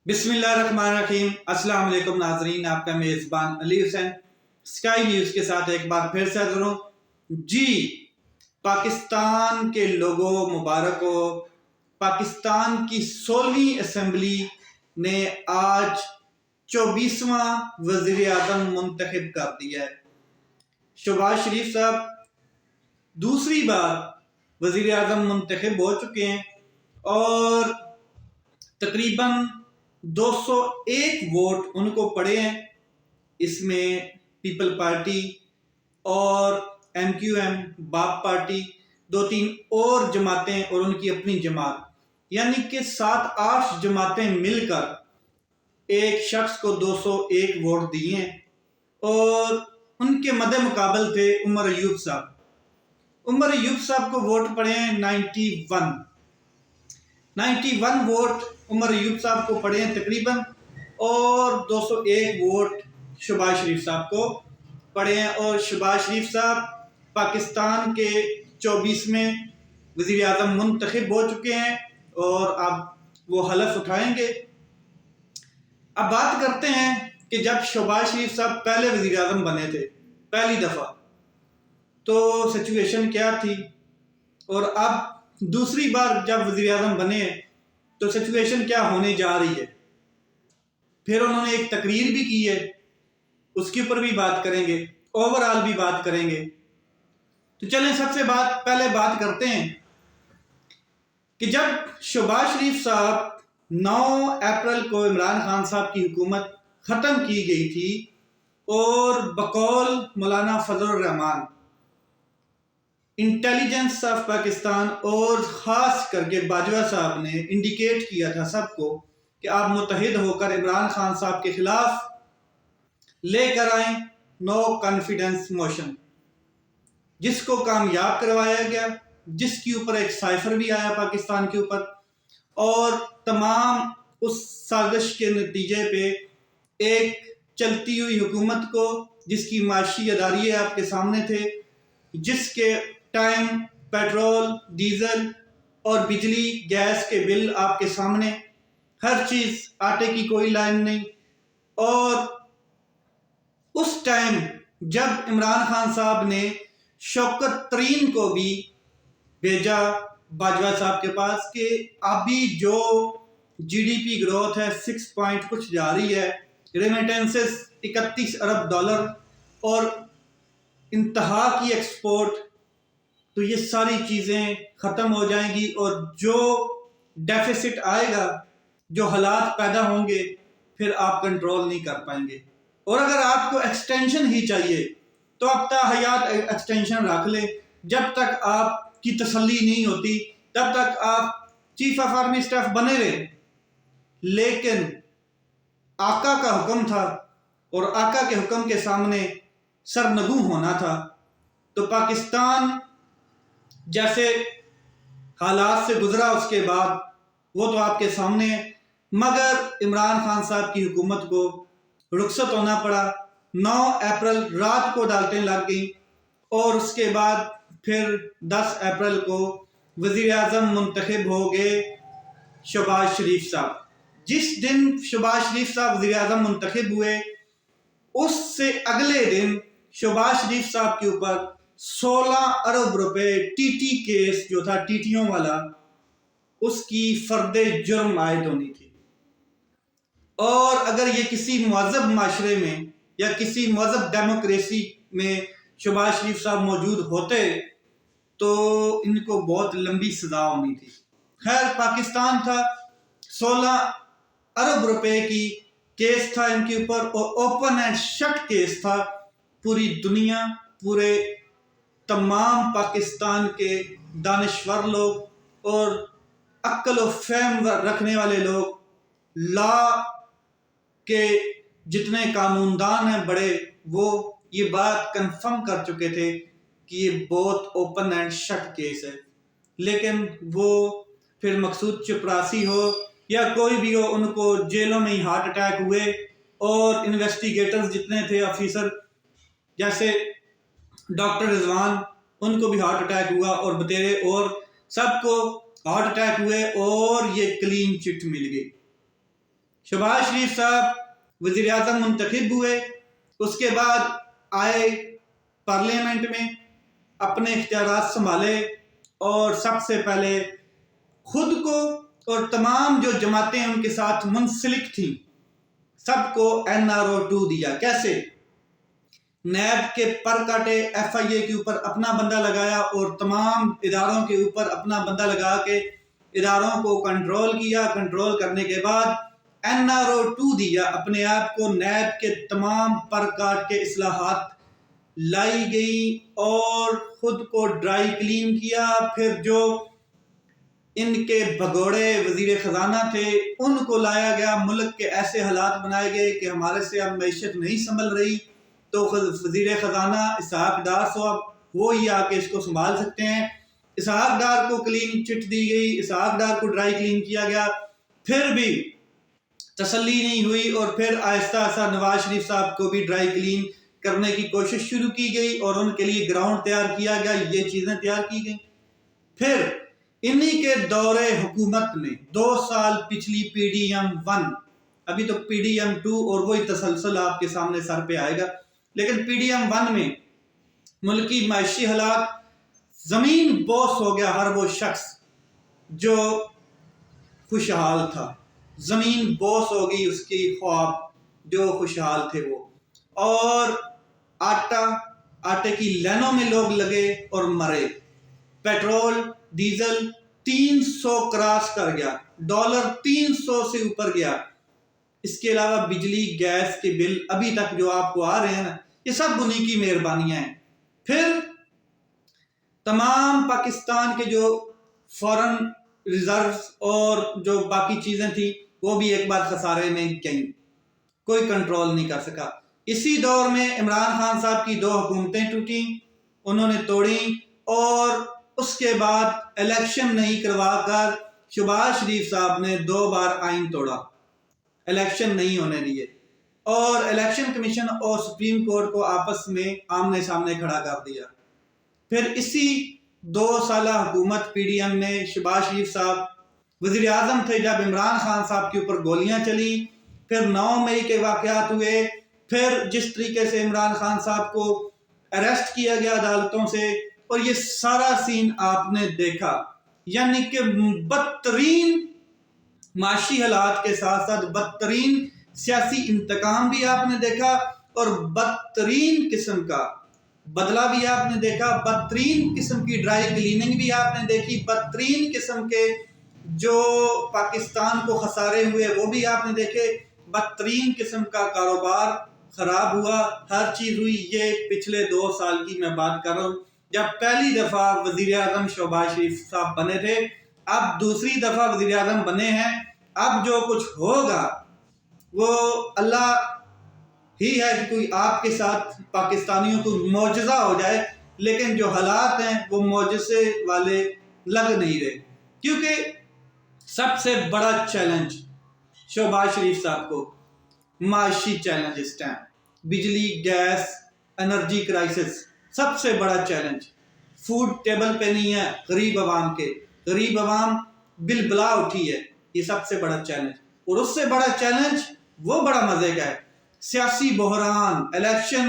بسم اللہ الرحمن الرحیم۔ السلام علیکم ناظرین، آپ کا میزبان علی حسین اسکائی نیوز کے ساتھ ایک بار پھر سے حاضر ہوں۔ جی، پاکستان کے لوگوں مبارک ہو۔ پاکستان کی 16ویں اسمبلی نے آج 24واں وزیر اعظم منتخب کر دیا ہے۔ شہباز شریف صاحب دوسری بار وزیر اعظم منتخب ہو چکے ہیں اور تقریباً 201 ووٹ ان کو پڑے ہیں۔ اس میں پیپل پارٹی اور ایم کیو ایم، باپ پارٹی، 2-3 اور جماعتیں اور ان کی اپنی جماعت، یعنی کہ 7-8 جماعتیں مل کر ایک شخص کو 201 ووٹ دیے ہیں اور ان کے مد مقابل تھے عمر ایوب صاحب۔ عمر ایوب صاحب کو ووٹ پڑے ہیں 91 ووٹ عمر ایوب صاحب کو پڑے ہیں تقریباً، اور 201 ووٹ شہباز شریف صاحب کو پڑے ہیں۔ اور شہباز شریف صاحب پاکستان کے 24ویں وزیر اعظم منتخب ہو چکے ہیں اور اب وہ حلف اٹھائیں گے۔ اب بات کرتے ہیں کہ جب شہباز شریف صاحب پہلے وزیر اعظم بنے تھے پہلی دفعہ تو سچویشن کیا تھی، اور اب دوسری بار جب وزیر اعظم بنے تو سچویشن کیا ہونے جا رہی ہے۔ پھر انہوں نے ایک تقریر بھی کی ہے، اس کے اوپر بھی بات کریں گے، اوورآل بھی بات کریں گے۔ تو چلیں سب سے پہلے بات کرتے ہیں کہ جب شہباز شریف صاحب 9 اپریل کو عمران خان صاحب کی حکومت ختم کی گئی تھی اور بقول مولانا فضل الرحمان انٹیلیجنس آف پاکستان اور خاص کر کے باجوہ صاحب نے انڈیکیٹ کیا تھا سب کو کہ آپ متحد ہو کر عمران خان صاحب کے خلاف لے کر آئیں نو کانفیڈنس موشن، جس کو کامیاب کروایا گیا، جس کے اوپر ایک سائفر بھی آیا پاکستان کے اوپر، اور تمام اس سازش کے نتیجے پہ ایک چلتی ہوئی حکومت کو، جس کی معاشی اداریے آپ کے سامنے تھے، جس کے ٹائم پیٹرول، ڈیزل اور بجلی گیس کے بل آپ کے سامنے، ہر چیز، آٹے کی کوئی لائن نہیں۔ اور اس ٹائم جب عمران خان صاحب نے شوکت ترین کو بھی بھیجا باجوہ صاحب کے پاس کہ ابھی جو جی ڈی پی گروتھ ہے 6 پوائنٹ کچھ جاری ہے، ریمیٹنسز 31 ارب ڈالر اور انتہا کی ایکسپورٹ، تو یہ ساری چیزیں ختم ہو جائیں گی اور جو ڈیفیسٹ آئے گا، جو حالات پیدا ہوں گے، پھر آپ کنٹرول نہیں کر پائیں گے۔ اور اگر آپ کو ایکسٹینشن ہی چاہیے تو اب تا حیات ایکسٹینشن رکھ لیں، جب تک آپ کی تسلی نہیں ہوتی تب تک آپ چیف آف آرمی اسٹاف بنے رہے۔ لیکن آقا کا حکم تھا اور آقا کے حکم کے سامنے سرنگو ہونا تھا، تو پاکستان جیسے حالات سے گزرا اس کے بعد وہ تو آپ کے سامنے ہے، مگر عمران خان صاحب کی حکومت کو رخصت ہونا پڑا۔ 9 اپریل رات کو عدالتیں لگ گئیں اور اس کے بعد پھر 10 اپریل کو وزیر اعظم منتخب ہو گئے شہباز شریف صاحب۔ جس دن شہباز شریف صاحب وزیر اعظم منتخب ہوئے، اس سے اگلے دن شہباز شریف صاحب کے اوپر 16 ارب روپے ٹی ٹی کیس جو تھا ٹیٹیوں والا، اس کی فرد جرم عائد ہونی تھی۔ اور اگر یہ کسی مہذب معاشرے میں یا کسی مہذب ڈیموکریسی میں شہباز شریف صاحب موجود ہوتے تو ان کو بہت لمبی سزا ہونی تھی۔ خیر، پاکستان تھا، 16 ارب روپے کی کیس تھا ان کے اوپر، اور اوپن اینڈ شٹ کیس تھا۔ پوری دنیا، پورے تمام پاکستان کے دانشور لوگ اور عقل و فہم رکھنے والے لوگ، لا کے جتنے قانوندان ہیں بڑے، وہ یہ بات کنفرم کر چکے تھے کہ یہ بہت اوپن اینڈ شٹ کیس ہے۔ لیکن وہ پھر مقصود چپراسی ہو یا کوئی بھی ہو، ان کو جیلوں میں ہی ہارٹ اٹیک ہوئے، اور انویسٹیگیٹرز جتنے تھے، آفیسر جیسے ڈاکٹر رضوان، ان کو بھی ہارٹ اٹیک ہوا، اور بتیرے اور سب کو ہارٹ اٹیک ہوئے، اور یہ کلین چٹ مل گئی۔ शहबाज शरीफ साहब वज़ीर आज़म मुंतखब हुए, उसके बाद आए पार्लियामेंट में, अपने इख्तियारात संभाले और सबसे पहले खुद को और तमाम जो जमातें उनके साथ मुंसलिक थी सबको NRO 2 दिया। कैसे? नैब के पर काटे, FIA के ऊपर अपना बंदा लगाया और तमाम इदारों के ऊपर अपना बंदा लगा के इदारों को कंट्रोल किया। कंट्रोल करने के बाद NRO 2 दिया अपने आप को। नैब के तमाम पर काट के इस्लाहात लाई गई और खुद को ड्राई क्लीन किया। फिर जो इनके भगोड़े वजीर खजाना थे उनको लाया गया। मुल्क के ऐसे हालात बनाए गए कि हमारे से अब मैशत नहीं संभल रही, तो वजीर खजाना इसहाक डार साहब वो ही आके इसको संभाल सकते हैं। इसहाक डार को क्लीन चिट दी गई, इसहाक डार को ड्राई क्लीन किया गया। फिर भी तसल्ली नहीं हुई और फिर आहिस्ता आहिस्ता नवाज शरीफ साहब को भी ड्राई क्लीन करने की कोशिश शुरू की गई और उनके लिए ग्राउंड तैयार किया गया, ये चीज़ें तैयार की गई। फिर इन्हीं के दौरे हुकूमत में 2 साल पिछली PDM 1, अभी तो PDM 2 और वही तसलसल आपके सामने सर पे आएगा, लेकिन PDM 1 में मुल्की माशी हालात, ज़मीन बोस हो गया हर वो शख्स जो खुशहाल था। ज़मीन बोस हो गई उसकी ख्वाब जो खुशहाल थे वो। और आटे की लाइनों में लोग लगे और मरे। पेट्रोल डीजल 300 क्रॉस कर गया, डॉलर 300 से ऊपर गया। इसके अलावा बिजली गैस के बिल अभी तक जो आपको आ रहे हैं ना, ये सब उन्हीं की मेहरबानियां हैं। फिर तमाम पाकिस्तान के जो फॉरेन रिजर्व्स और जो बाकी चीजें थी वो भी एक बार खसारे में गई, कोई कंट्रोल नहीं कर सका। इसी दौर में इमरान खान साहब की 2 हुकूमतें टूटी, उन्होंने तोड़ी और उसके बाद इलेक्शन नहीं करवा कर शहबाज शरीफ साहब ने 2 बार आइन तोड़ा, इलेक्शन नहीं होने दिए और इलेक्शन कमीशन और सुप्रीम कोर्ट को आपस में आमने सामने खड़ा कर दिया। फिर इसी 2 साला हुकूमत PDM में शहबाज शरीफ साहब वज़ीर आज़म थे जब इमरान खान साहब के ऊपर गोलियां चली। फिर 9 मई के वाक़यात हुए। फिर जिस तरीके से इमरान खान साहब को अरेस्ट किया गया अदालतों से, और ये सारा सीन आपने देखा, यानी कि बदतरीन माशी हालात के साथ साथ बदतरीन सियासी इंतकाम भी आपने देखा और बदतरीन किस्म का बदला भी आपने देखा, बदतरीन किस्म की ड्राई क्लीनिंग भी आपने देखी, बदतरीन किस्म के जो पाकिस्तान को खसारे हुए वो भी आपने देखे, बदतरीन किस्म का कारोबार खराब हुआ, हर चीज हुई। ये पिछले 2 साल की मैं बात कर रहा हूँ जब पहली दफा वजीर आजम शहबाज शरीफ साहब बने थे, अब दूसरी दफा वजीर आजम बने हैं। अब जो कुछ होगा वो अल्लाह ही है कि कोई आपके साथ पाकिस्तानियों को मौजज़ा हो जाए, लेकिन जो हालात हैं वो मौजज़े वाले लग नहीं रहे, क्योंकि सबसे बड़ा चैलेंज शहबाज शरीफ साहब को माशी चैलेंज इस टाइम, बिजली गैस एनर्जी क्राइसिस सबसे बड़ा चैलेंज। फूड टेबल पे नहीं है गरीब आवाम के, गरीब आवाम बिलबला उठी है, ये सबसे बड़ा चैलेंज। और उससे बड़ा चैलेंज वो बड़ा मजे का है, सियासी बहरान। इलेक्शन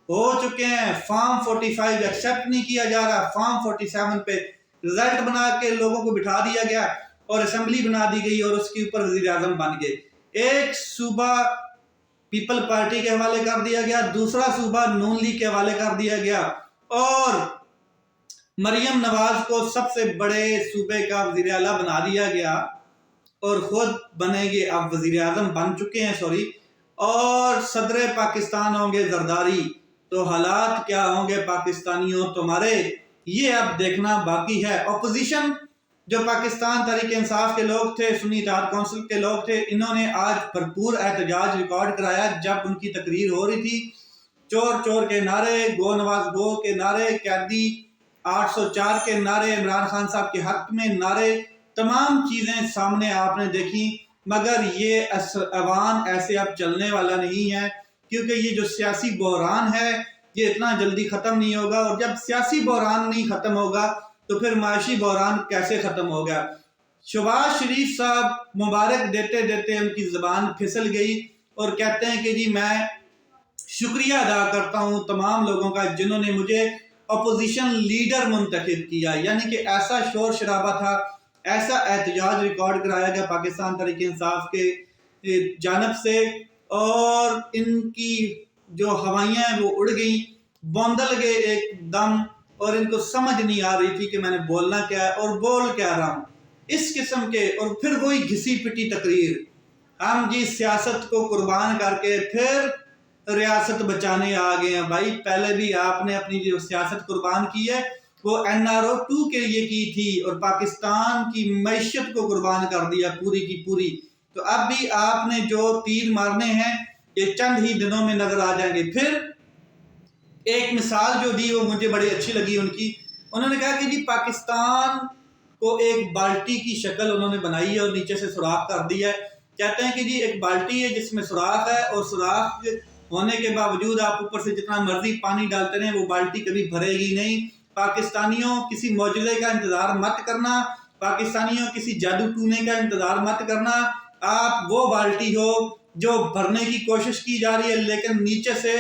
हो चुके हैं, फॉर्म 45 एक्सेप्ट नहीं किया जा रहा, फॉर्म 47 पे रिजल्ट बना के लोगों को बिठा दिया गया और असेंबली बना दी गई और उसके ऊपर वजीर आजम बन गए। एक सूबा पीपल पार्टी के हवाले कर दिया गया, दूसरा सूबा नून लीग के हवाले कर दिया गया और मरियम नवाज को सबसे बड़े सूबे का वजीर आला बना दिया गया और खुद बनेंगे, अब वजीर आजम बन चुके हैं सॉरी, और सदर पाकिस्तान होंगे जरदारी। तो हालात क्या होंगे पाकिस्तानियों तुम्हारे, ये अब देखना बाकी है। अपोजिशन जो पाकिस्तान तहरीक इंसाफ के लोग थे, सुन्नी इत्तेहाद काउंसिल के लोग थे, इन्होंने आज भरपूर एहतजाज रिकॉर्ड कराया जब उनकी तकरीर हो रही थी। चोर चोर के नारे, गो नवाज गो के नारे, कैदी 804 के नारे, इमरान खान साहब के हक में नारे, तमाम चीज़ें सामने आपने देखी। मगर ये अवान ऐसे अब चलने वाला नहीं है, क्योंकि ये जो सियासी बहरान है ये इतना जल्दी ख़त्म नहीं होगा, और जब सियासी बहरान नहीं ख़त्म होगा तो फिर माशी बहरान कैसे ख़त्म होगा। शहबाज शरीफ साहब मुबारक देते देते उनकी ज़बान फिसल गई और कहते हैं कि जी मैं शुक्रिया अदा करता हूँ तमाम लोगों का जिन्होंने मुझे अपोजिशन लीडर मुंतखब किया। यानी कि ऐसा शोर शराबा था, ऐसा एहतजाज रिकॉर्ड कराया गया पाकिस्तान तहरीक इंसाफ के जानब से, और इनकी जो हवाइयाँ हैं वो उड़ गई, बौंदल गए एकदम, और इनको समझ नहीं आ रही थी कि मैंने बोलना क्या है और बोल क्या रहा हूँ, इस किस्म के। और फिर वही घिसी पिटी तकरीर, हम जी सियासत को कुर्बान करके फिर रियासत बचाने आ गए हैं। भाई पहले भी आपने अपनी जो सियासत कुर्बान की है वो NRO 2 के लिए की थी और पाकिस्तान की मैशत को कुर्बान कर दिया पूरी की पूरी। तो अब भी आपने जो तीर मारने हैं ये चंद ही दिनों में नजर आ जाएंगे। फिर एक मिसाल जो दी वो मुझे बड़ी अच्छी लगी उनकी। उन्होंने कहा कि जी पाकिस्तान को एक बाल्टी की शक्ल उन्होंने बनाई है और नीचे से सुराख कर दिया है। कहते हैं कि जी एक बाल्टी है जिसमें सुराख है, और सुराख होने के बावजूद आप ऊपर से जितना मर्जी पानी डालते रहें वो बाल्टी कभी भरेगी नहीं। पाकिस्तानियों किसी मौजूदे का इंतजार मत करना, पाकिस्तानियों किसी जादू टूने का इंतजार मत करना। आप वो बाल्टी हो जो भरने की कोशिश की जा रही है लेकिन नीचे से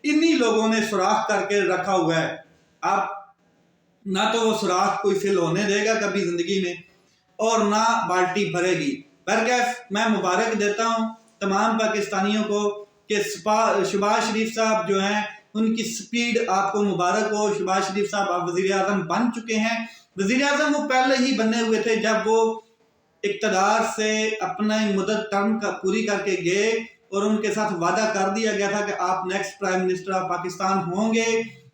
इन्हीं लोगों ने सुराख करके रखा हुआ है। आप ना तो वो सुराख कोई फिल होने देगा कभी जिंदगी में, और ना बाल्टी भरेगी। बहरकैफ मैं मुबारक देता हूँ तमाम पाकिस्तानियों को कि शहबाज शरीफ साहब जो हैं उनकी स्पीड आपको मुबारक हो। शहबाज शरीफ साहब आप वज़ीर आज़म बन चुके हैं। वज़ीर आज़म वो पहले ही बने हुए थे जब वो इक़्तिदार से अपने मुद्दत टर्म का पूरी करके गए और उनके साथ वादा कर दिया गया था कि आप next prime minister of Pakistan होंगे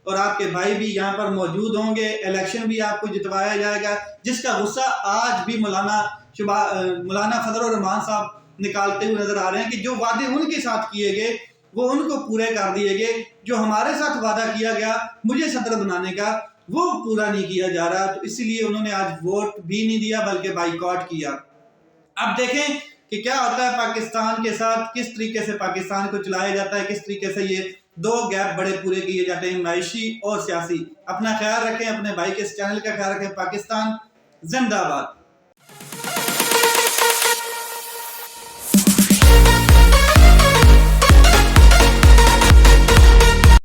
और आपके भाई भी यहाँ पर मौजूद होंगे, इलेक्शन भी आपको जितवाया जाएगा। जिसका गुस्सा आज भी मौलाना फजल रहमान साहब निकालते हुए नजर आ रहे हैं कि जो वादे उनके साथ किए गए वो उनको पूरे कर दिए गए, जो हमारे साथ वादा किया गया मुझे सदर बनाने का वो पूरा नहीं किया जा रहा। तो इसीलिए उन्होंने आज वोट भी नहीं दिया बल्कि बाइकॉट किया। अब देखें कि क्या होता है पाकिस्तान के साथ, किस तरीके से पाकिस्तान को चलाया जाता है, किस तरीके से ये दो गैप बड़े पूरे किए जाते हैं, मायशी और सियासी। अपना ख्याल रखें, अपने भाई के इस चैनल का ख्याल रखें। पाकिस्तान जिंदाबाद।